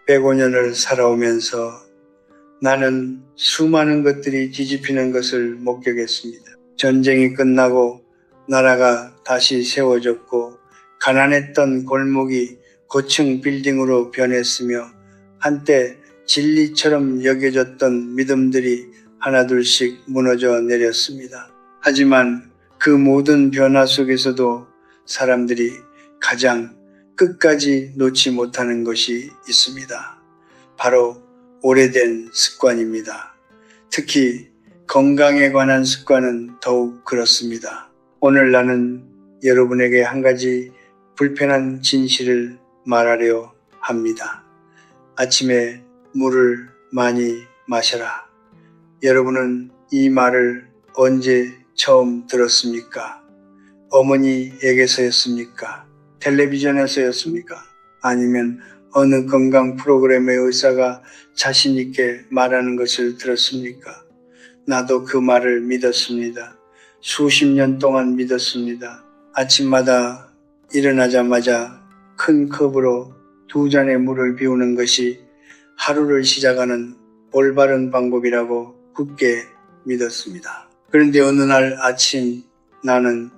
105년을 살아오면서 나는 수많은 것들이 뒤집히는 것을 목격했습니다. 전쟁이 끝나고 나라가 다시 세워졌고 가난했던 골목이 고층 빌딩으로 변했으며 한때 진리처럼 여겨졌던 믿음들이 하나둘씩 무너져 내렸습니다. 하지만 그 모든 변화 속에서도 사람들이 가장 끝까지 놓지 못하는 것이 있습니다. 바로 오래된 습관입니다. 특히 건강에 관한 습관은 더욱 그렇습니다. 오늘 나는 여러분에게 한 가지 불편한 진실을 말하려 합니다. 아침에 물을 많이 마셔라. 여러분은 이 말을 언제 처음 들었습니까? 어머니에게서였습니까? 텔레비전에서였습니까? 아니면 어느 건강 프로그램의 의사가 자신 있게 말하는 것을 들었습니까? 나도 그 말을 믿었습니다. 수십 년 동안 믿었습니다. 아침마다 일어나자마자 큰 컵으로 2잔의 물을 비우는 것이 하루를 시작하는 올바른 방법이라고 굳게 믿었습니다. 그런데 어느 날 아침 나는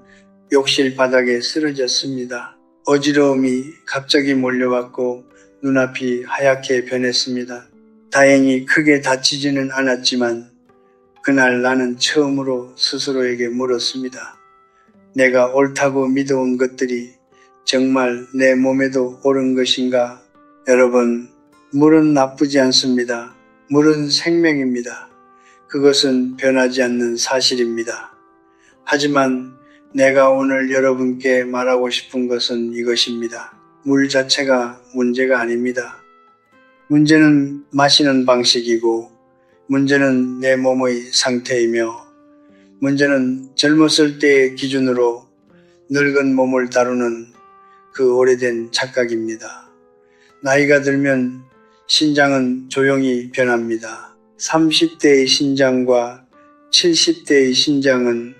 욕실 바닥에 쓰러졌습니다. 어지러움이 갑자기 몰려왔고 눈앞이 하얗게 변했습니다. 다행히 크게 다치지는 않았지만 그날 나는 처음으로 스스로에게 물었습니다. 내가 옳다고 믿어온 것들이 정말 내 몸에도 옳은 것인가? 여러분, 물은 나쁘지 않습니다. 물은 생명입니다. 그것은 변하지 않는 사실입니다. 하지만 내가 오늘 여러분께 말하고 싶은 것은 이것입니다. 물 자체가 문제가 아닙니다. 문제는 마시는 방식이고 문제는 내 몸의 상태이며 문제는 젊었을 때의 기준으로 늙은 몸을 다루는 그 오래된 착각입니다. 나이가 들면 신장은 조용히 변합니다. 30대의 신장과 70대의 신장은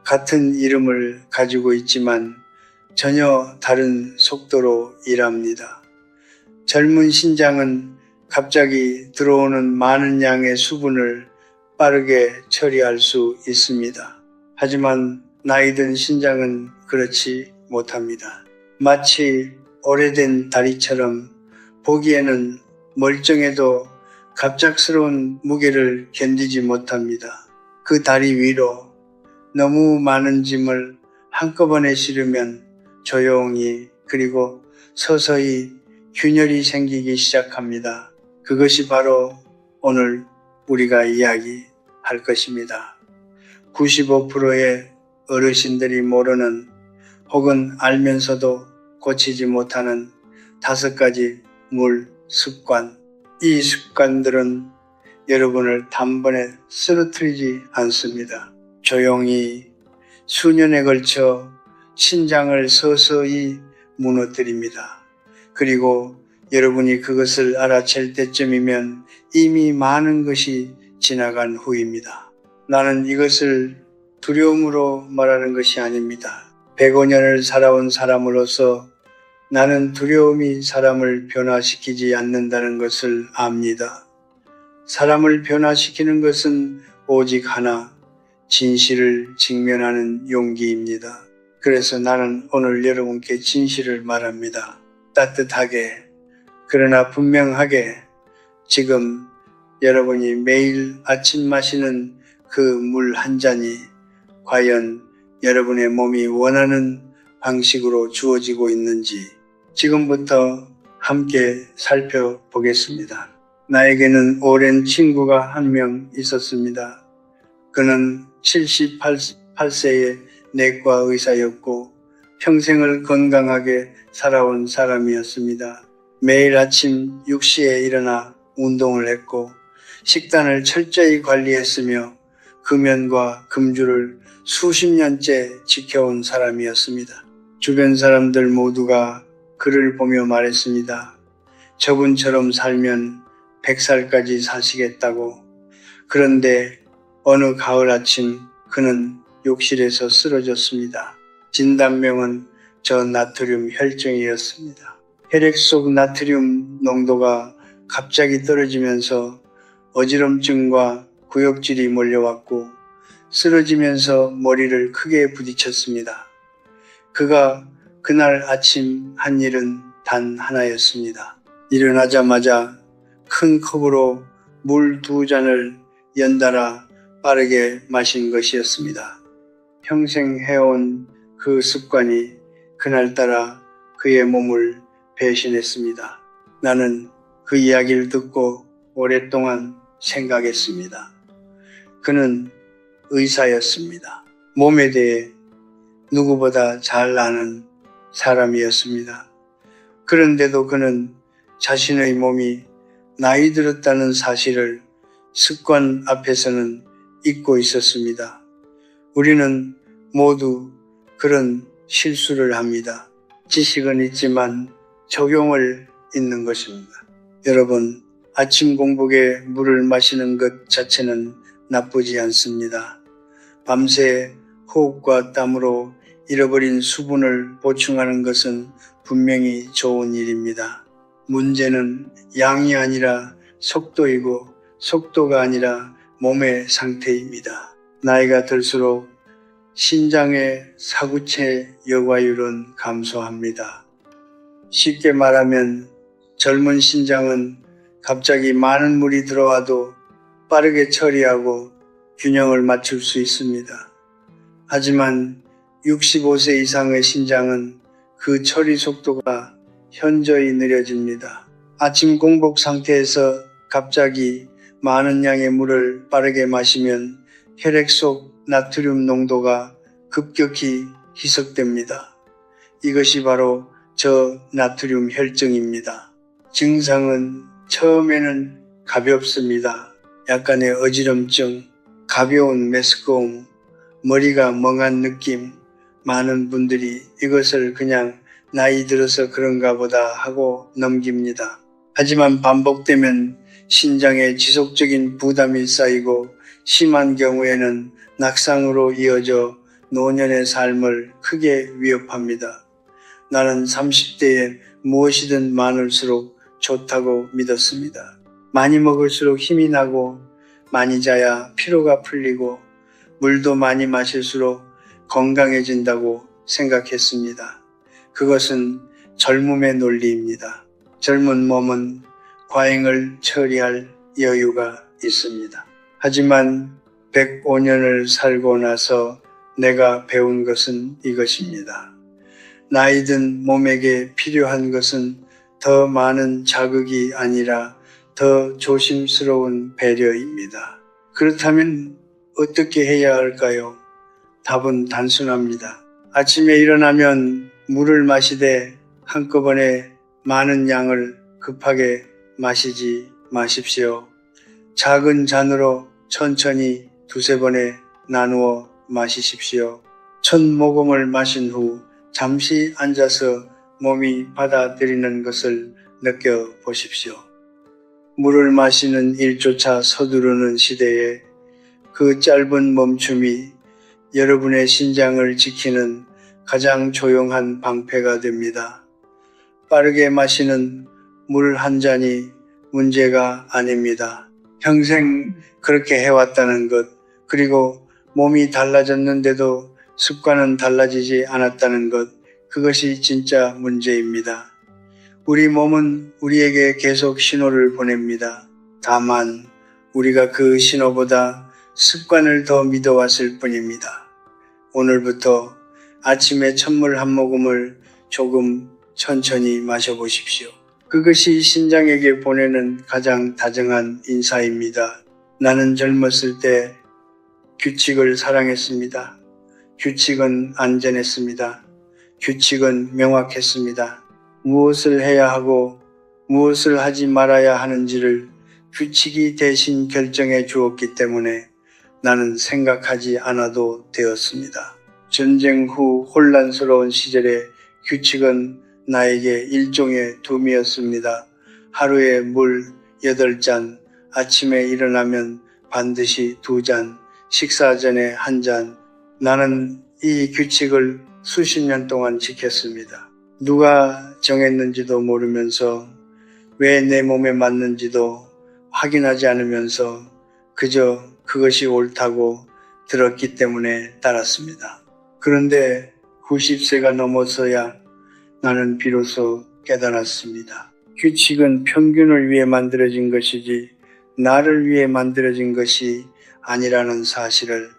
같은 이름을 가지고 있지만 전혀 다른 속도로 일합니다. 젊은 신장은 갑자기 들어오는 많은 양의 수분을 빠르게 처리할 수 있습니다. 하지만 나이 든 신장은 그렇지 못합니다. 마치 오래된 다리처럼 보기에는 멀쩡해도 갑작스러운 무게를 견디지 못합니다. 그 다리 위로 너무 많은 짐을 한꺼번에 실으면 조용히 그리고 서서히 균열이 생기기 시작합니다. 그것이 바로 오늘 우리가 이야기할 것입니다. 95%의 어르신들이 모르는 혹은 알면서도 고치지 못하는 5가지 물 습관. 이 습관들은 여러분을 단번에 쓰러뜨리지 않습니다. 조용히 수년에 걸쳐 신장을 서서히 무너뜨립니다. 그리고 여러분이 그것을 알아챌 때쯤이면 이미 많은 것이 지나간 후입니다. 나는 이것을 두려움으로 말하는 것이 아닙니다. 105년을 살아온 사람으로서 나는 두려움이 사람을 변화시키지 않는다는 것을 압니다. 사람을 변화시키는 것은 오직 하나, 진실을 직면하는 용기입니다. 그래서 나는 오늘 여러분께 진실을 말합니다. 따뜻하게, 그러나 분명하게 지금 여러분이 매일 아침 마시는 그 물 한 잔이 과연 여러분의 몸이 원하는 방식으로 주어지고 있는지 지금부터 함께 살펴보겠습니다. 나에게는 오랜 친구가 한 명 있었습니다. 그는 78세의 내과 의사였고 평생을 건강하게 살아온 사람이었습니다. 매일 아침 6시에 일어나 운동을 했고 식단을 철저히 관리했으며 금연과 금주를 수십 년째 지켜온 사람이었습니다. 주변 사람들 모두가 그를 보며 말했습니다. 저분처럼 살면 100살까지 사시겠다고. 그런데 어느 가을 아침 그는 욕실에서 쓰러졌습니다. 진단명은 저나트륨 혈증이었습니다. 혈액 속 나트륨 농도가 갑자기 떨어지면서 어지럼증과 구역질이 몰려왔고 쓰러지면서 머리를 크게 부딪혔습니다. 그가 그날 아침 한 일은 단 하나였습니다. 일어나자마자 큰 컵으로 물 2잔을 연달아 빠르게 마신 것이었습니다. 평생 해온 그 습관이 그날따라 그의 몸을 배신했습니다. 나는 그 이야기를 듣고 오랫동안 생각했습니다. 그는 의사였습니다. 몸에 대해 누구보다 잘 아는 사람이었습니다. 그런데도 그는 자신의 몸이 나이 들었다는 사실을 습관 앞에서는 잊고 있었습니다. 우리는 모두 그런 실수를 합니다. 지식은 있지만 적용을 잊는 것입니다. 여러분, 아침 공복에 물을 마시는 것 자체는 나쁘지 않습니다. 밤새 호흡과 땀으로 잃어버린 수분을 보충하는 것은 분명히 좋은 일입니다. 문제는 양이 아니라 속도이고 속도가 아니라 몸의 상태입니다. 나이가 들수록 신장의 사구체 여과율은 감소합니다. 쉽게 말하면 젊은 신장은 갑자기 많은 물이 들어와도 빠르게 처리하고 균형을 맞출 수 있습니다. 하지만 65세 이상의 신장은 그 처리 속도가 현저히 느려집니다. 아침 공복 상태에서 갑자기 많은 양의 물을 빠르게 마시면 혈액 속 나트륨 농도가 급격히 희석됩니다. 이것이 바로 저나트륨 혈증입니다. 증상은 처음에는 가볍습니다. 약간의 어지럼증, 가벼운 메스꺼움, 머리가 멍한 느낌. 많은 분들이 이것을 그냥 나이 들어서 그런가 보다 하고 넘깁니다. 하지만 반복되면 신장에 지속적인 부담이 쌓이고 심한 경우에는 낙상으로 이어져 노년의 삶을 크게 위협합니다. 나는 30대에 무엇이든 많을수록 좋다고 믿었습니다. 많이 먹을수록 힘이 나고 많이 자야 피로가 풀리고 물도 많이 마실수록 건강해진다고 생각했습니다. 그것은 젊음의 논리입니다. 젊은 몸은 과잉을 처리할 여유가 있습니다. 하지만 105년을 살고 나서 내가 배운 것은 이것입니다. 나이든 몸에게 필요한 것은 더 많은 자극이 아니라 더 조심스러운 배려입니다. 그렇다면 어떻게 해야 할까요? 답은 단순합니다. 아침에 일어나면 물을 마시되 한꺼번에 많은 양을 급하게 마시지 마십시오. 작은 잔으로 천천히 2-3번에 나누어 마시십시오. 첫 모금을 마신 후 잠시 앉아서 몸이 받아들이는 것을 느껴보십시오. 물을 마시는 일조차 서두르는 시대에 그 짧은 멈춤이 여러분의 신장을 지키는 가장 조용한 방패가 됩니다. 빠르게 마시는 물 한 잔이 문제가 아닙니다. 평생 그렇게 해왔다는 것, 그리고 몸이 달라졌는데도 습관은 달라지지 않았다는 것, 그것이 진짜 문제입니다. 우리 몸은 우리에게 계속 신호를 보냅니다. 다만 우리가 그 신호보다 습관을 더 믿어왔을 뿐입니다. 오늘부터 아침에 찬물 한 모금을 조금 천천히 마셔보십시오. 그것이 신장에게 보내는 가장 다정한 인사입니다. 나는 젊었을 때 규칙을 사랑했습니다. 규칙은 안전했습니다. 규칙은 명확했습니다. 무엇을 해야 하고 무엇을 하지 말아야 하는지를 규칙이 대신 결정해 주었기 때문에 나는 생각하지 않아도 되었습니다. 전쟁 후 혼란스러운 시절에 규칙은 나에게 일종의 둠이었습니다. 하루에 물 8잔, 아침에 일어나면 반드시 2잔, 식사 전에 1잔. 나는 이 규칙을 수십 년 동안 지켰습니다. 누가 정했는지도 모르면서 왜 내 몸에 맞는지도 확인하지 않으면서 그저 그것이 옳다고 들었기 때문에 따랐습니다. 그런데 90세가 넘어서야 나는 비로소 깨달았습니다. 규칙은 평균을 위해 만들어진 것이지 나를 위해 만들어진 것이 아니라는 사실을.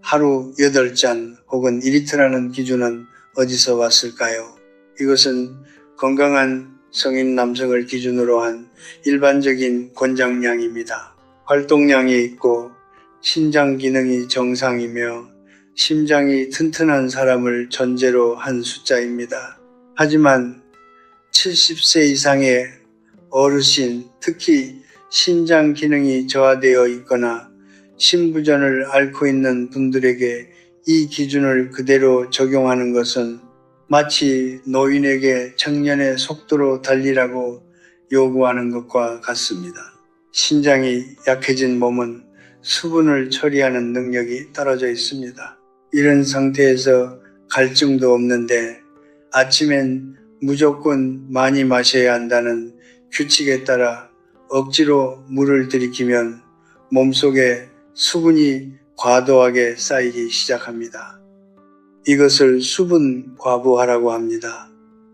하루 8잔 혹은 2리터라는 기준은 어디서 왔을까요? 이것은 건강한 성인 남성을 기준으로 한 일반적인 권장량입니다. 활동량이 있고 신장 기능이 정상이며 심장이 튼튼한 사람을 전제로 한 숫자입니다. 하지만 70세 이상의 어르신, 특히 신장 기능이 저하되어 있거나 신부전을 앓고 있는 분들에게 이 기준을 그대로 적용하는 것은 마치 노인에게 청년의 속도로 달리라고 요구하는 것과 같습니다. 신장이 약해진 몸은 수분을 처리하는 능력이 떨어져 있습니다. 이런 상태에서 갈증도 없는데 아침엔 무조건 많이 마셔야 한다는 규칙에 따라 억지로 물을 들이키면 몸속에 수분이 과도하게 쌓이기 시작합니다. 이것을 수분 과부하라고 합니다.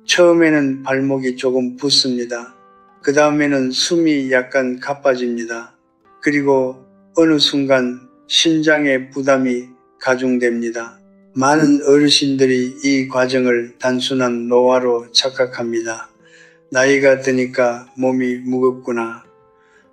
처음에는 발목이 조금 붓습니다. 그 다음에는 숨이 약간 가빠집니다. 그리고 어느 순간 심장의 부담이 가중됩니다. 많은 어르신들이 이 과정을 단순한 노화로 착각합니다. 나이가 드니까 몸이 무겁구나.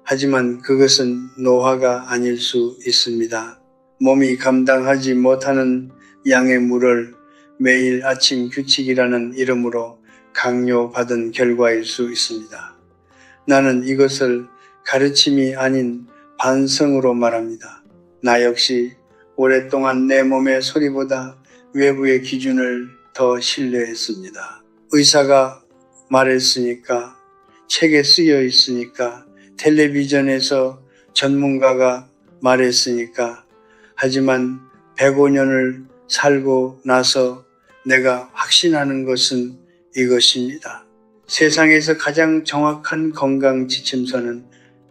하지만 그것은 노화가 아닐 수 있습니다. 몸이 감당하지 못하는 양의 물을 매일 아침 규칙이라는 이름으로 강요받은 결과일 수 있습니다. 나는 이것을 가르침이 아닌 반성으로 말합니다. 나 역시 오랫동안 내 몸의 소리보다 외부의 기준을 더 신뢰했습니다. 의사가 말했으니까, 책에 쓰여 있으니까, 텔레비전에서 전문가가 말했으니까. 하지만 105년을 살고 나서 내가 확신하는 것은 이것입니다. 세상에서 가장 정확한 건강 지침서는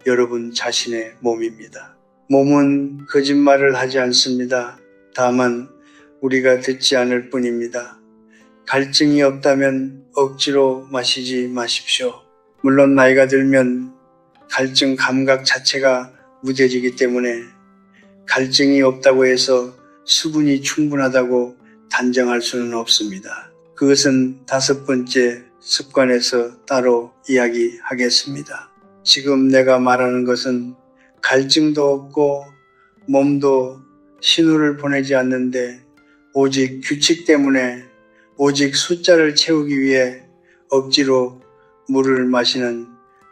여러분 자신의 몸입니다. 몸은 거짓말을 하지 않습니다. 다만 우리가 듣지 않을 뿐입니다. 갈증이 없다면 억지로 마시지 마십시오. 물론 나이가 들면 갈증 감각 자체가 무뎌지기 때문에 갈증이 없다고 해서 수분이 충분하다고 단정할 수는 없습니다. 그것은 5번째 습관에서 따로 이야기하겠습니다. 지금 내가 말하는 것은 갈증도 없고 몸도 신호를 보내지 않는데 오직 규칙 때문에 오직 숫자를 채우기 위해 억지로 물을 마시는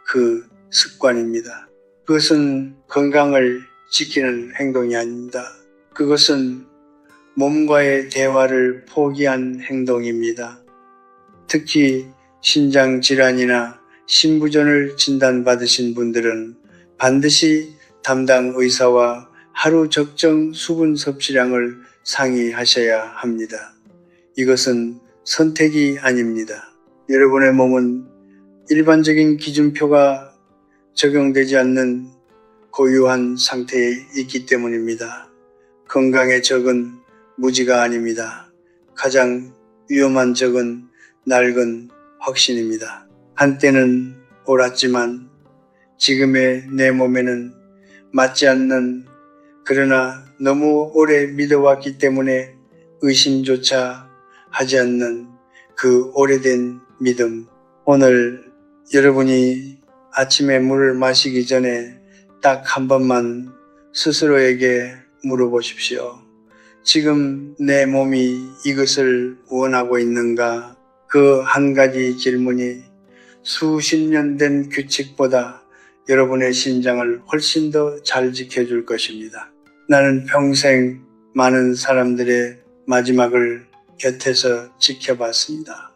그 습관입니다. 그것은 건강을 지키는 행동이 아닙니다. 그것은 몸과의 대화를 포기한 행동입니다. 특히 신장 질환이나 신부전을 진단받으신 분들은 반드시 담당 의사와 하루 적정 수분 섭취량을 상의하셔야 합니다. 이것은 선택이 아닙니다. 여러분의 몸은 일반적인 기준표가 적용되지 않는 고유한 상태에 있기 때문입니다. 건강의 적은 무지가 아닙니다. 가장 위험한 적은 낡은 확신입니다. 한때는 옳았지만 지금의 내 몸에는 맞지 않는, 그러나 너무 오래 믿어왔기 때문에 의심조차 하지 않는 그 오래된 믿음. 오늘 여러분이 아침에 물을 마시기 전에 딱 한 번만 스스로에게 물어보십시오. 지금 내 몸이 이것을 원하고 있는가? 그 한 가지 질문이 수십 년 된 규칙보다 여러분의 심장을 훨씬 더 잘 지켜줄 것입니다. 나는 평생 많은 사람들의 마지막을 곁에서 지켜봤습니다.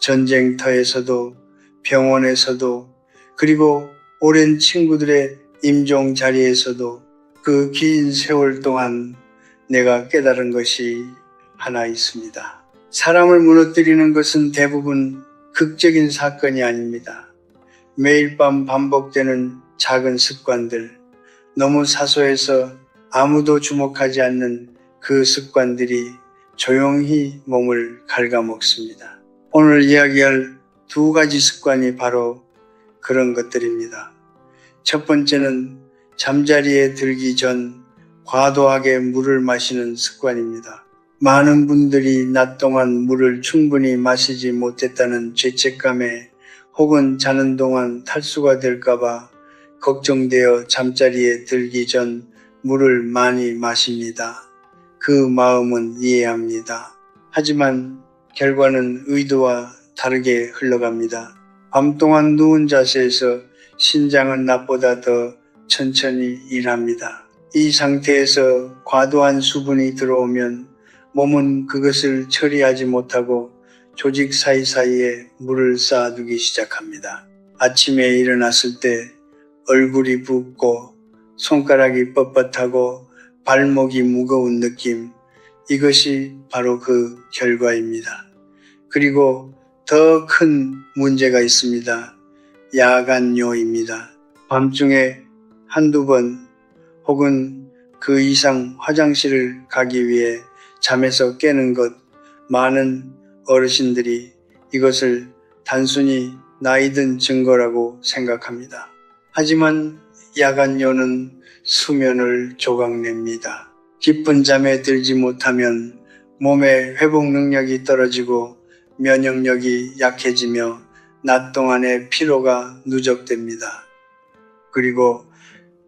전쟁터에서도 병원에서도 그리고 오랜 친구들의 임종 자리에서도 그 긴 세월 동안 내가 깨달은 것이 하나 있습니다. 사람을 무너뜨리는 것은 대부분 극적인 사건이 아닙니다. 매일 밤 반복되는 작은 습관들, 너무 사소해서 아무도 주목하지 않는 그 습관들이 조용히 몸을 갉아먹습니다. 오늘 이야기할 두 가지 습관이 바로 그런 것들입니다. 첫 번째는 잠자리에 들기 전 과도하게 물을 마시는 습관입니다. 많은 분들이 낮 동안 물을 충분히 마시지 못했다는 죄책감에 혹은 자는 동안 탈수가 될까봐 걱정되어 잠자리에 들기 전 물을 많이 마십니다. 그 마음은 이해합니다. 하지만 결과는 의도와 다르게 흘러갑니다. 밤 동안 누운 자세에서 신장은 낮보다 더 천천히 일합니다. 이 상태에서 과도한 수분이 들어오면 몸은 그것을 처리하지 못하고 조직 사이사이에 물을 쌓아두기 시작합니다. 아침에 일어났을 때 얼굴이 붓고 손가락이 뻣뻣하고 발목이 무거운 느낌, 이것이 바로 그 결과입니다. 그리고 더 큰 문제가 있습니다. 야간요입니다. 밤중에 한두 번 혹은 그 이상 화장실을 가기 위해 잠에서 깨는 것, 많은 어르신들이 이것을 단순히 나이든 증거라고 생각합니다. 하지만 야간요는 수면을 조각냅니다. 깊은 잠에 들지 못하면 몸의 회복 능력이 떨어지고 면역력이 약해지며 낮 동안의 피로가 누적됩니다. 그리고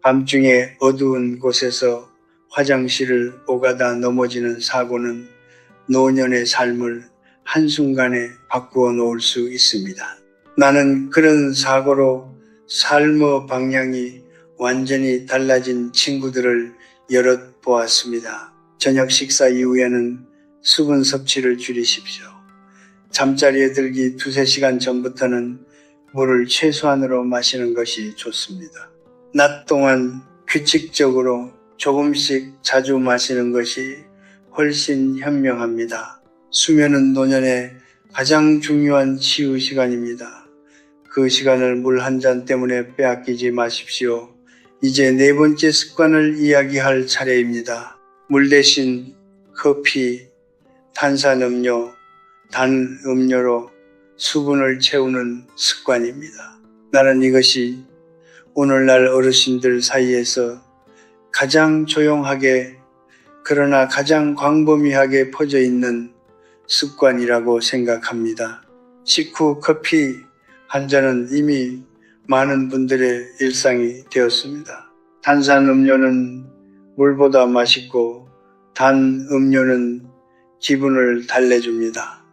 밤중에 어두운 곳에서 화장실을 오가다 넘어지는 사고는 노년의 삶을 한순간에 바꾸어 놓을 수 있습니다. 나는 그런 사고로 삶의 방향이 완전히 달라진 친구들을 여럿 보았습니다. 저녁 식사 이후에는 수분 섭취를 줄이십시오. 잠자리에 들기 2-3시간 전부터는 물을 최소한으로 마시는 것이 좋습니다. 낮 동안 규칙적으로 조금씩 자주 마시는 것이 훨씬 현명합니다. 수면은 노년의 가장 중요한 치유 시간입니다. 그 시간을 물 한 잔 때문에 빼앗기지 마십시오. 이제 네 번째 습관을 이야기할 차례입니다. 물 대신 커피, 탄산음료, 단 음료로 수분을 채우는 습관입니다. 나는 이것이 오늘날 어르신들 사이에서 가장 조용하게 그러나 가장 광범위하게 퍼져 있는 습관이라고 생각합니다. 식후 커피 한 잔은 이미 많은 분들의 일상이 되었습니다. 탄산음료는 물보다 맛있고 단 음료는 기분을 달래줍니다.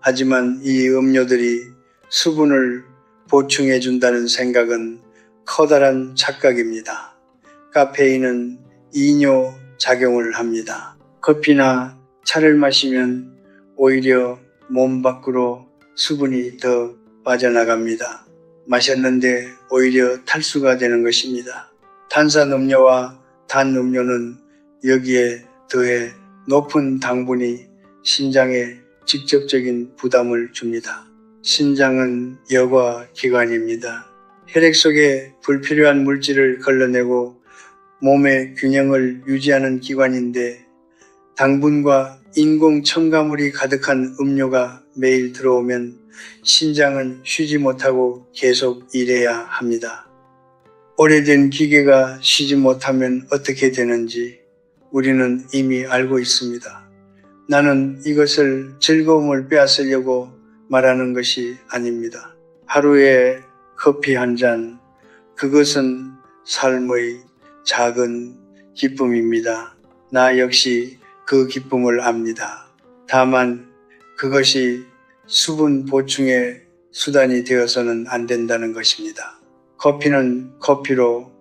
하지만 이 음료들이 수분을 보충해 준다는 생각은 커다란 착각입니다. 카페인은 이뇨 작용을 합니다. 커피나 차를 마시면 오히려 몸 밖으로 수분이 더 빠져나갑니다. 마셨는데 오히려 탈수가 되는 것입니다. 탄산음료와 단음료는 여기에 더해 높은 당분이 신장에 직접적인 부담을 줍니다. 신장은 여과기관입니다. 혈액 속에 불필요한 물질을 걸러내고 몸의 균형을 유지하는 기관인데 당분과 인공 첨가물이 가득한 음료가 매일 들어오면 신장은 쉬지 못하고 계속 일해야 합니다. 오래된 기계가 쉬지 못하면 어떻게 되는지 우리는 이미 알고 있습니다. 나는 이것을 즐거움을 빼앗으려고 말하는 것이 아닙니다. 하루에 커피 한 잔, 그것은 삶의 작은 기쁨입니다. 나 역시 그 기쁨을 압니다. 다만 그것이 수분 보충의 수단이 되어서는 안 된다는 것입니다. 커피는 커피로,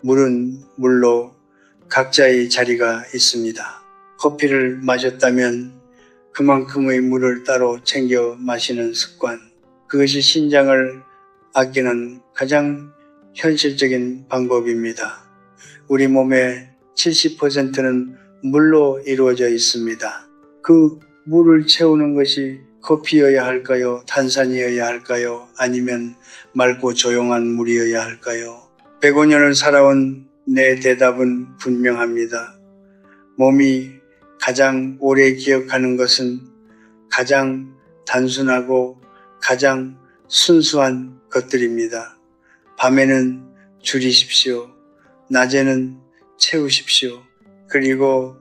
물은 물로 각자의 자리가 있습니다. 커피를 마셨다면 그만큼의 물을 따로 챙겨 마시는 습관, 그것이 신장을 아끼는 가장 현실적인 방법입니다. 우리 몸의 70%는 물로 이루어져 있습니다. 그 물을 채우는 것이 커피여야 할까요? 탄산이어야 할까요? 아니면 맑고 조용한 물이어야 할까요? 105년을 살아온 내 대답은 분명합니다. 몸이 가장 오래 기억하는 것은 가장 단순하고 가장 순수한 것들입니다. 밤에는 줄이십시오. 낮에는 채우십시오. 그리고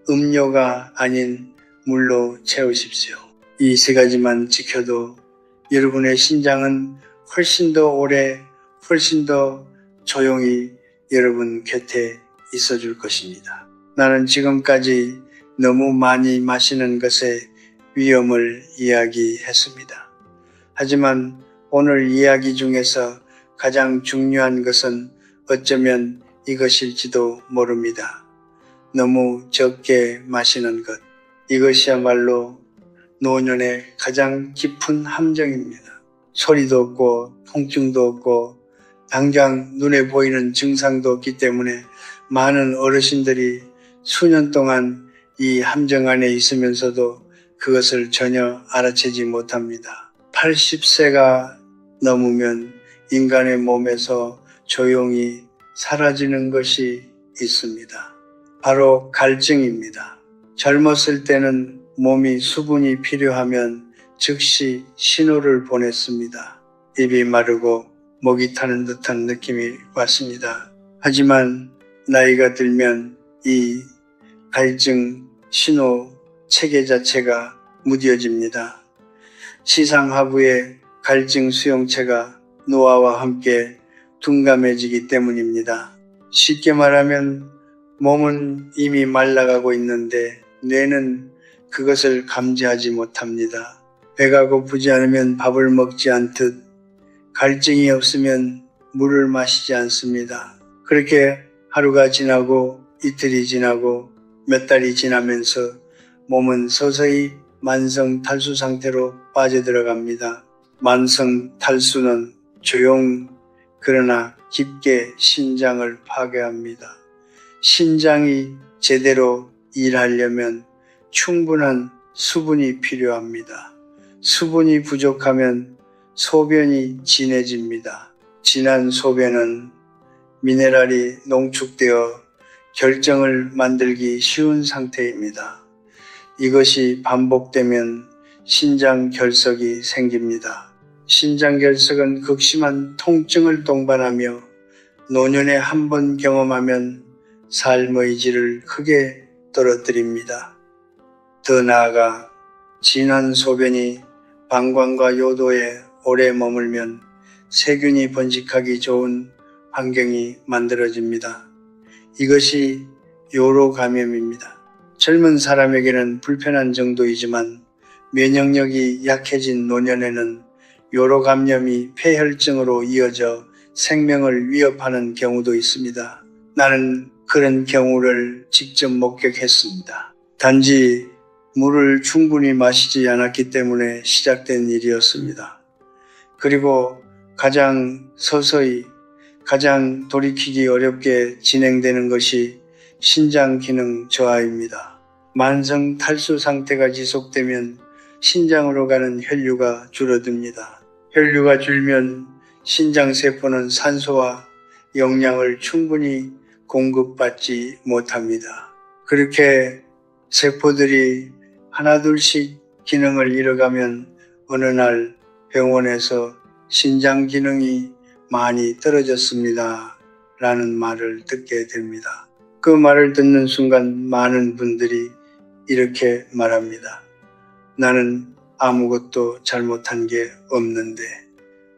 음료가 아닌 물로 채우십시오. 이 세 가지만 지켜도 여러분의 신장은 훨씬 더 오래, 훨씬 더 조용히 여러분 곁에 있어줄 것입니다. 나는 지금까지 너무 많이 마시는 것의 위험을 이야기했습니다. 하지만 오늘 이야기 중에서 가장 중요한 것은 어쩌면 이것일지도 모릅니다. 너무 적게 마시는 것. 이것이야말로 노년의 가장 깊은 함정입니다. 소리도 없고 통증도 없고 당장 눈에 보이는 증상도 없기 때문에 많은 어르신들이 수년 동안 이 함정 안에 있으면서도 그것을 전혀 알아채지 못합니다. 80세가 넘으면 인간의 몸에서 조용히 사라지는 것이 있습니다. 바로 갈증입니다. 젊었을 때는 몸이 수분이 필요하면 즉시 신호를 보냈습니다. 입이 마르고 목이 타는 듯한 느낌이 왔습니다. 하지만 나이가 들면 이 갈증 신호 체계 자체가 무뎌집니다. 시상하부의 갈증 수용체가 노화와 함께 둔감해지기 때문입니다. 쉽게 말하면 몸은 이미 말라가고 있는데 뇌는 그것을 감지하지 못합니다. 배가 고프지 않으면 밥을 먹지 않듯 갈증이 없으면 물을 마시지 않습니다. 그렇게 하루가 지나고 이틀이 지나고 몇 달이 지나면서 몸은 서서히 만성 탈수 상태로 빠져들어갑니다. 만성 탈수는 그러나 깊게 신장을 파괴합니다. 신장이 제대로 일하려면 충분한 수분이 필요합니다. 수분이 부족하면 소변이 진해집니다. 진한 소변은 미네랄이 농축되어 결정을 만들기 쉬운 상태입니다. 이것이 반복되면 신장 결석이 생깁니다. 신장 결석은 극심한 통증을 동반하며 노년에 한 번 경험하면 삶의 질을 크게 떨어뜨립니다. 더 나아가 진한 소변이 방광과 요도에 오래 머물면 세균이 번식하기 좋은 환경이 만들어집니다. 이것이 요로 감염입니다. 젊은 사람에게는 불편한 정도이지만 면역력이 약해진 노년에는 요로 감염이 폐혈증으로 이어져 생명을 위협하는 경우도 있습니다. 나는 그런 경우를 직접 목격했습니다. 단지 물을 충분히 마시지 않았기 때문에 시작된 일이었습니다. 그리고 가장 서서히 가장 돌이키기 어렵게 진행되는 것이 신장 기능 저하입니다. 만성 탈수 상태가 지속되면 신장으로 가는 혈류가 줄어듭니다. 혈류가 줄면 신장세포는 산소와 영양을 충분히 공급받지 못합니다. 그렇게 세포들이 하나둘씩 기능을 잃어가면 어느 날 병원에서 신장 기능이 많이 떨어졌습니다 라는 말을 듣게 됩니다. 그 말을 듣는 순간 많은 분들이 이렇게 말합니다. 나는 아무것도 잘못한 게 없는데.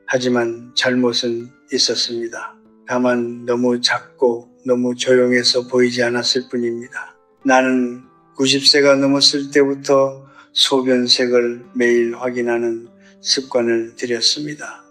하지만 잘못은 있었습니다. 다만 너무 작고 너무 조용해서 보이지 않았을 뿐입니다. 나는 90세가 넘었을 때부터 소변색을 매일 확인하는 습관을 들였습니다.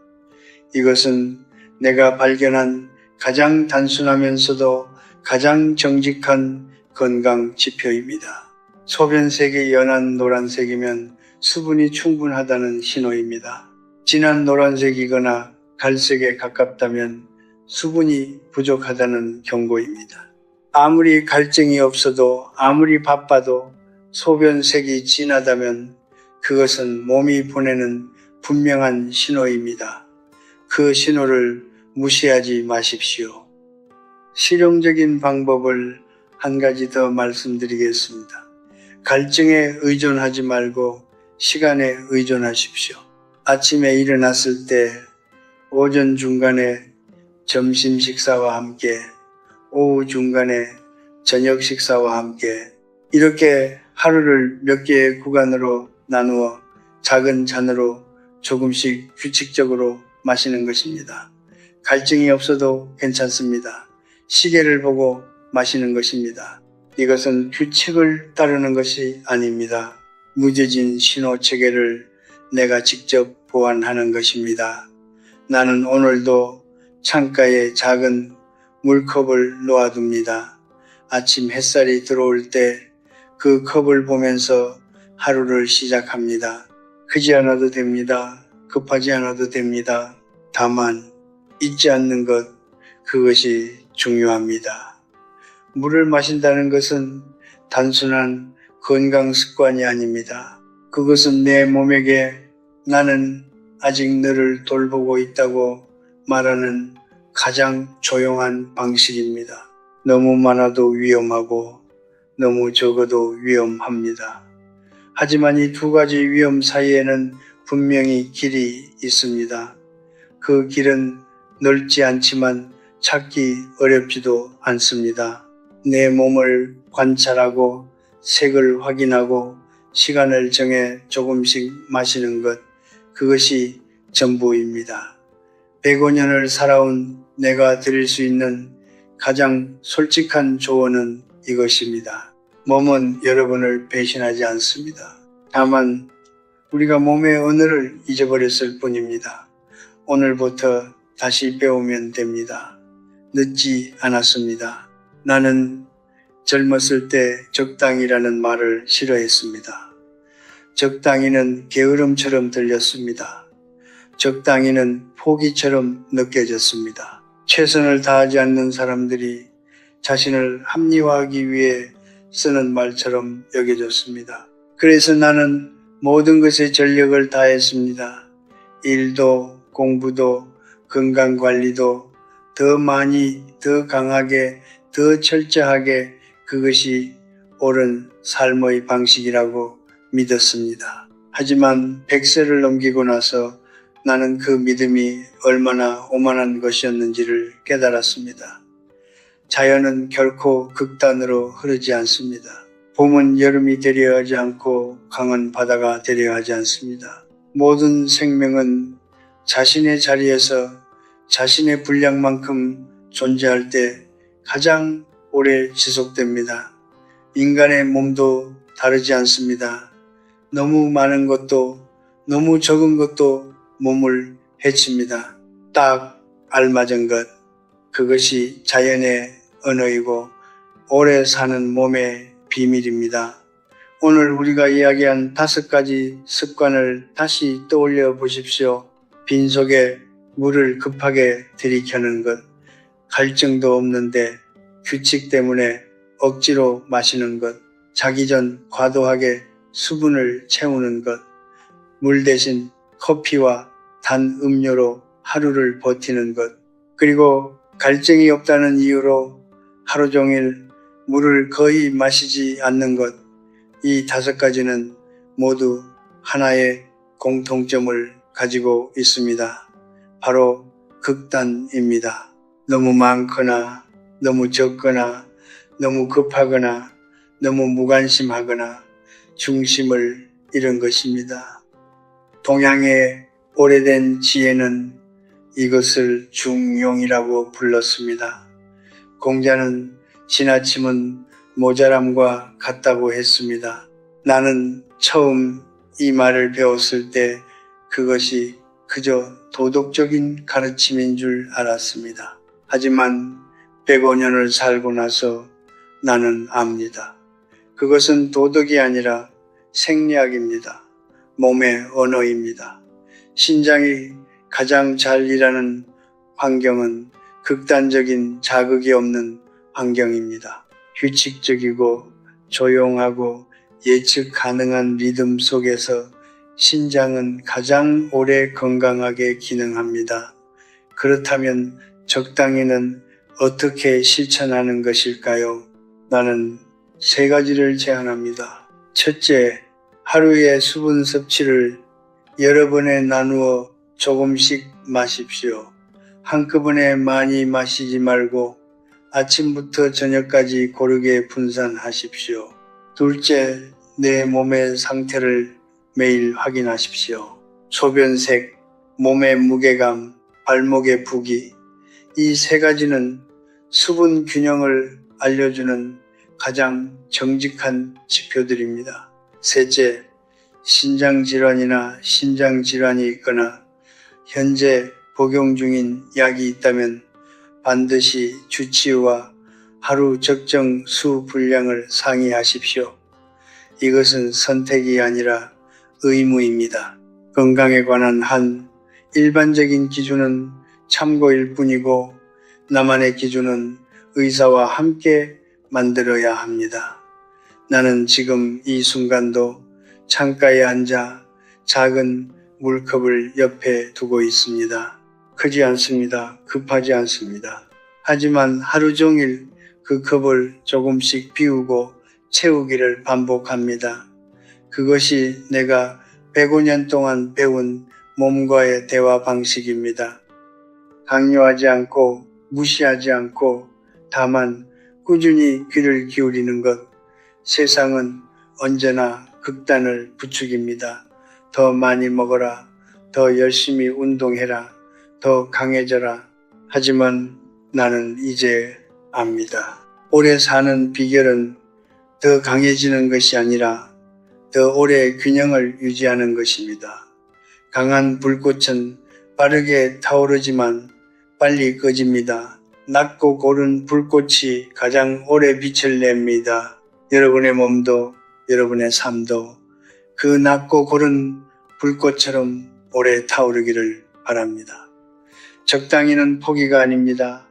이것은 내가 발견한 가장 단순하면서도 가장 정직한 건강 지표입니다. 소변색이 연한 노란색이면 수분이 충분하다는 신호입니다. 진한 노란색이거나 갈색에 가깝다면 수분이 부족하다는 경고입니다. 아무리 갈증이 없어도 아무리 바빠도 소변색이 진하다면 그것은 몸이 보내는 분명한 신호입니다. 그 신호를 무시하지 마십시오. 실용적인 방법을 한 가지 더 말씀드리겠습니다. 갈증에 의존하지 말고 시간에 의존하십시오. 아침에 일어났을 때, 오전 중간에 점심 식사와 함께, 오후 중간에 저녁 식사와 함께 이렇게 하루를 몇 개의 구간으로 나누어 작은 잔으로 조금씩 규칙적으로 마시는 것입니다. 갈증이 없어도 괜찮습니다. 시계를 보고 마시는 것입니다. 이것은 규칙을 따르는 것이 아닙니다. 무뎌진 신호 체계를 내가 직접 보완하는 것입니다. 나는 오늘도 창가에 작은 물컵을 놓아둡니다. 아침 햇살이 들어올 때 그 컵을 보면서 하루를 시작합니다. 크지 않아도 됩니다. 급하지 않아도 됩니다. 다만 잊지 않는 것, 그것이 중요합니다. 물을 마신다는 것은 단순한 건강 습관이 아닙니다. 그것은 내 몸에게 나는 아직 너를 돌보고 있다고 말하는 가장 조용한 방식입니다. 너무 많아도 위험하고 너무 적어도 위험합니다. 하지만 이 두 가지 위험 사이에는 분명히 길이 있습니다. 그 길은 넓지 않지만 찾기 어렵지도 않습니다. 내 몸을 관찰하고 색을 확인하고 시간을 정해 조금씩 마시는 것, 그것이 전부입니다. 105년을 살아온 내가 드릴 수 있는 가장 솔직한 조언은 이것입니다. 몸은 여러분을 배신하지 않습니다. 다만 우리가 몸의 언어를 잊어버렸을 뿐입니다. 오늘부터 다시 배우면 됩니다. 늦지 않았습니다. 나는 젊었을 때 적당이라는 말을 싫어했습니다. 적당히는 게으름처럼 들렸습니다. 적당히는 포기처럼 느껴졌습니다. 최선을 다하지 않는 사람들이 자신을 합리화하기 위해 쓰는 말처럼 여겨졌습니다. 그래서 나는 모든 것에 전력을 다했습니다. 일도, 공부도, 건강관리도 더 많이, 더 강하게, 더 철저하게 그것이 옳은 삶의 방식이라고 믿었습니다. 하지만 100세를 넘기고 나서 나는 그 믿음이 얼마나 오만한 것이었는지를 깨달았습니다. 자연은 결코 극단으로 흐르지 않습니다. 봄은 여름이 되려 하지 않고 강은 바다가 되려 하지 않습니다. 모든 생명은 자신의 자리에서 자신의 분량만큼 존재할 때 가장 오래 지속됩니다. 인간의 몸도 다르지 않습니다. 너무 많은 것도 너무 적은 것도 몸을 해칩니다. 딱 알맞은 것, 그것이 자연의 언어이고 오래 사는 몸의 비밀입니다. 오늘 우리가 이야기한 5가지 습관을 다시 떠올려 보십시오. 빈속에 물을 급하게 들이켜는 것, 갈증도 없는데 규칙 때문에 억지로 마시는 것, 자기 전 과도하게 수분을 채우는 것, 물 대신 커피와 단 음료로 하루를 버티는 것, 그리고 갈증이 없다는 이유로 하루 종일 물을 거의 마시지 않는 것, 이 5가지는 모두 하나의 공통점을 가지고 있습니다. 바로 극단입니다. 너무 많거나 너무 적거나 너무 급하거나 너무 무관심하거나 중심을 잃은 것입니다. 동양의 오래된 지혜는 이것을 중용이라고 불렀습니다. 공자는 지나침은 모자람과 같다고 했습니다. 나는 처음 이 말을 배웠을 때 그것이 그저 도덕적인 가르침인 줄 알았습니다. 하지만 105년을 살고 나서 나는 압니다. 그것은 도덕이 아니라 생리학입니다. 몸의 언어입니다. 신장이 가장 잘 일하는 환경은 극단적인 자극이 없는 환경입니다. 규칙적이고 조용하고 예측 가능한 리듬 속에서 신장은 가장 오래 건강하게 기능합니다. 그렇다면 적당히는 어떻게 실천하는 것일까요? 나는 3가지를 제안합니다. 첫째, 하루의 수분 섭취를 여러 번에 나누어 조금씩 마십시오. 한꺼번에 많이 마시지 말고 아침부터 저녁까지 고르게 분산하십시오. 둘째, 내 몸의 상태를 매일 확인하십시오. 소변색, 몸의 무게감, 발목의 부기, 이 3가지는 수분 균형을 알려주는 가장 정직한 지표들입니다. 셋째, 신장질환이나 심장질환이 있거나 현재 복용 중인 약이 있다면 반드시 주치의와 하루 적정 수 분량을 상의하십시오. 이것은 선택이 아니라 의무입니다. 건강에 관한 한 일반적인 기준은 참고일 뿐이고 나만의 기준은 의사와 함께 만들어야 합니다. 나는 지금 이 순간도 창가에 앉아 작은 물컵을 옆에 두고 있습니다. 크지 않습니다. 급하지 않습니다. 하지만 하루 종일 그 컵을 조금씩 비우고 채우기를 반복합니다. 그것이 내가 105년 동안 배운 몸과의 대화 방식입니다. 강요하지 않고 무시하지 않고 다만 꾸준히 귀를 기울이는 것. 세상은 언제나 극단을 부추깁니다. 더 많이 먹어라. 더 열심히 운동해라. 더 강해져라. 하지만 나는 이제 압니다. 오래 사는 비결은 더 강해지는 것이 아니라 더 오래 균형을 유지하는 것입니다. 강한 불꽃은 빠르게 타오르지만 빨리 꺼집니다. 낮고 고른 불꽃이 가장 오래 빛을 냅니다. 여러분의 몸도 여러분의 삶도 그 낮고 고른 불꽃처럼 오래 타오르기를 바랍니다. 적당히는 포기가 아닙니다.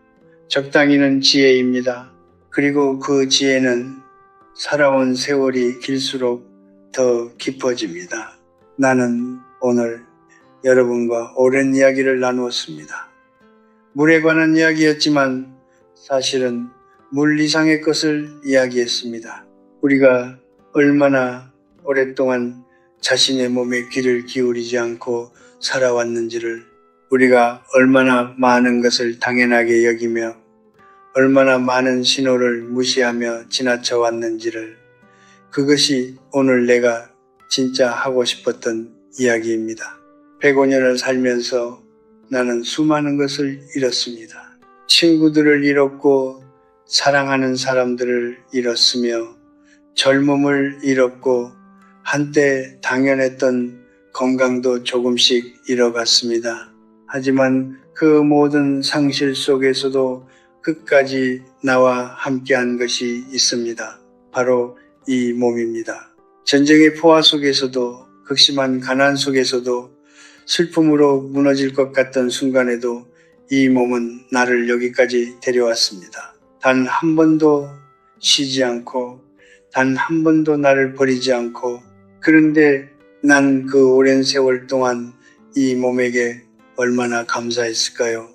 적당히는 지혜입니다. 그리고 그 지혜는 살아온 세월이 길수록 더 깊어집니다. 나는 오늘 여러분과 오랜 이야기를 나누었습니다. 물에 관한 이야기였지만 사실은 물 이상의 것을 이야기했습니다. 우리가 얼마나 오랫동안 자신의 몸에 귀를 기울이지 않고 살아왔는지를, 우리가 얼마나 많은 것을 당연하게 여기며 얼마나 많은 신호를 무시하며 지나쳐 왔는지를, 그것이 오늘 내가 진짜 하고 싶었던 이야기입니다. 105년을 살면서 나는 수많은 것을 잃었습니다. 친구들을 잃었고 사랑하는 사람들을 잃었으며 젊음을 잃었고 한때 당연했던 건강도 조금씩 잃어갔습니다. 하지만 그 모든 상실 속에서도 끝까지 나와 함께한 것이 있습니다. 바로 이 몸입니다. 전쟁의 포화 속에서도, 극심한 가난 속에서도, 슬픔으로 무너질 것 같던 순간에도 이 몸은 나를 여기까지 데려왔습니다. 단 한 번도 쉬지 않고, 단 한 번도 나를 버리지 않고. 그런데 난 그 오랜 세월 동안 이 몸에게 얼마나 감사했을까요?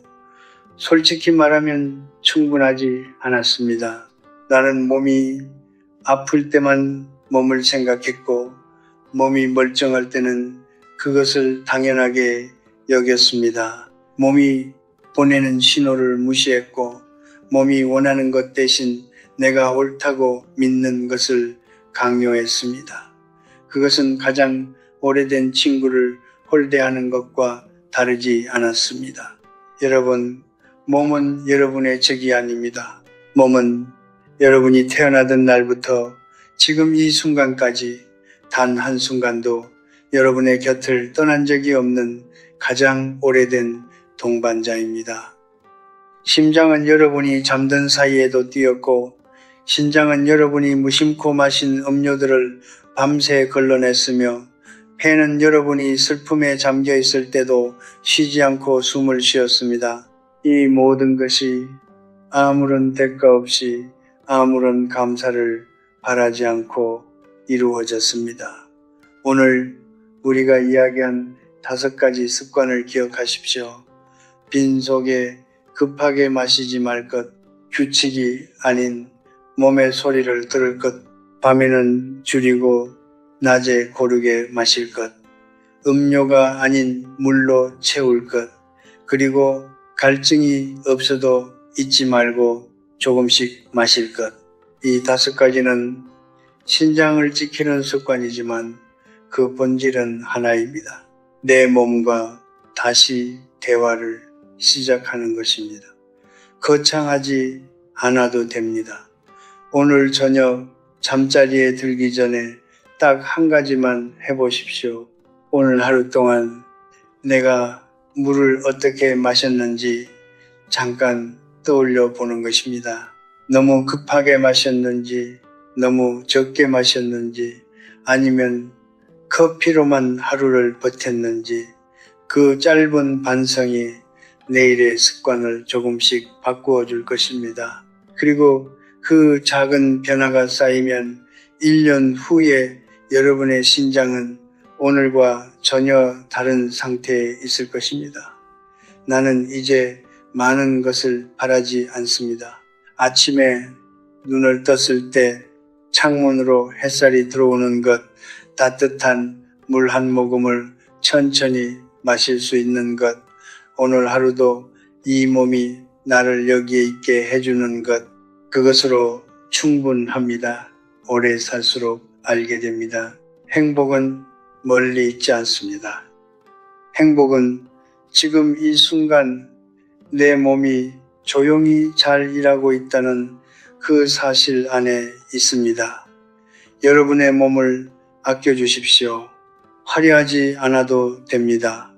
솔직히 말하면 충분하지 않았습니다. 나는 몸이 아플 때만 몸을 생각했고 몸이 멀쩡할 때는 그것을 당연하게 여겼습니다. 몸이 보내는 신호를 무시했고 몸이 원하는 것 대신 내가 옳다고 믿는 것을 강요했습니다. 그것은 가장 오래된 친구를 홀대하는 것과 다르지 않았습니다. 여러분, 몸은 여러분의 적이 아닙니다. 몸은 여러분이 태어나던 날부터 지금 이 순간까지 단 한순간도 여러분의 곁을 떠난 적이 없는 가장 오래된 동반자입니다. 심장은 여러분이 잠든 사이에도 뛰었고 신장은 여러분이 무심코 마신 음료들을 밤새 걸러냈으며 폐는 여러분이 슬픔에 잠겨 있을 때도 쉬지 않고 숨을 쉬었습니다. 이 모든 것이 아무런 대가 없이 아무런 감사를 바라지 않고 이루어졌습니다. 오늘 우리가 이야기한 5가지 습관을 기억하십시오. 빈속에 급하게 마시지 말 것, 규칙이 아닌 몸의 소리를 들을 것, 밤에는 줄이고 낮에 고르게 마실 것, 음료가 아닌 물로 채울 것, 그리고 갈증이 없어도 잊지 말고 조금씩 마실 것. 이 5가지는 신장을 지키는 습관이지만 그 본질은 하나입니다. 내 몸과 다시 대화를 시작하는 것입니다. 거창하지 않아도 됩니다. 오늘 저녁 잠자리에 들기 전에 딱 1가지만 해보십시오. 오늘 하루 동안 내가 물을 어떻게 마셨는지 잠깐 떠올려 보는 것입니다. 너무 급하게 마셨는지, 너무 적게 마셨는지, 아니면 커피로만 하루를 버텼는지, 그 짧은 반성이 내일의 습관을 조금씩 바꾸어 줄 것입니다. 그리고 그 작은 변화가 쌓이면 1년 후에 여러분의 신장은 오늘과 전혀 다른 상태에 있을 것입니다. 나는 이제 많은 것을 바라지 않습니다. 아침에 눈을 떴을 때 창문으로 햇살이 들어오는 것, 따뜻한 물 한 모금을 천천히 마실 수 있는 것, 오늘 하루도 이 몸이 나를 여기에 있게 해주는 것, 그것으로 충분합니다. 오래 살수록 알게 됩니다. 행복은 멀리 있지 않습니다. 행복은 지금 이 순간 내 몸이 조용히 잘 일하고 있다는 그 사실 안에 있습니다. 여러분의 몸을 아껴주십시오. 화려하지 않아도 됩니다.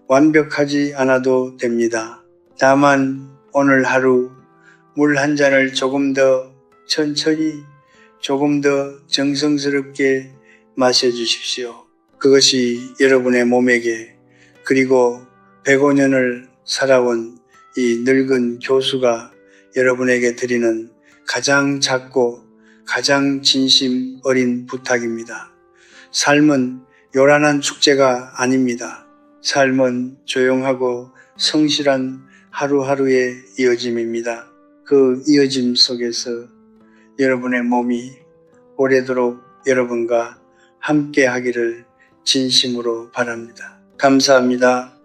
완벽하지 않아도 됩니다. 다만 오늘 하루 물 한 잔을 조금 더 천천히, 조금 더 정성스럽게 마셔주십시오. 그것이 여러분의 몸에게, 그리고 105년을 살아온 이 늙은 교수가 여러분에게 드리는 가장 작고 가장 진심 어린 부탁입니다. 삶은 요란한 축제가 아닙니다. 삶은 조용하고 성실한 하루하루의 이어짐입니다. 그 이어짐 속에서 여러분의 몸이 오래도록 여러분과 함께 하기를 진심으로 바랍니다. 감사합니다.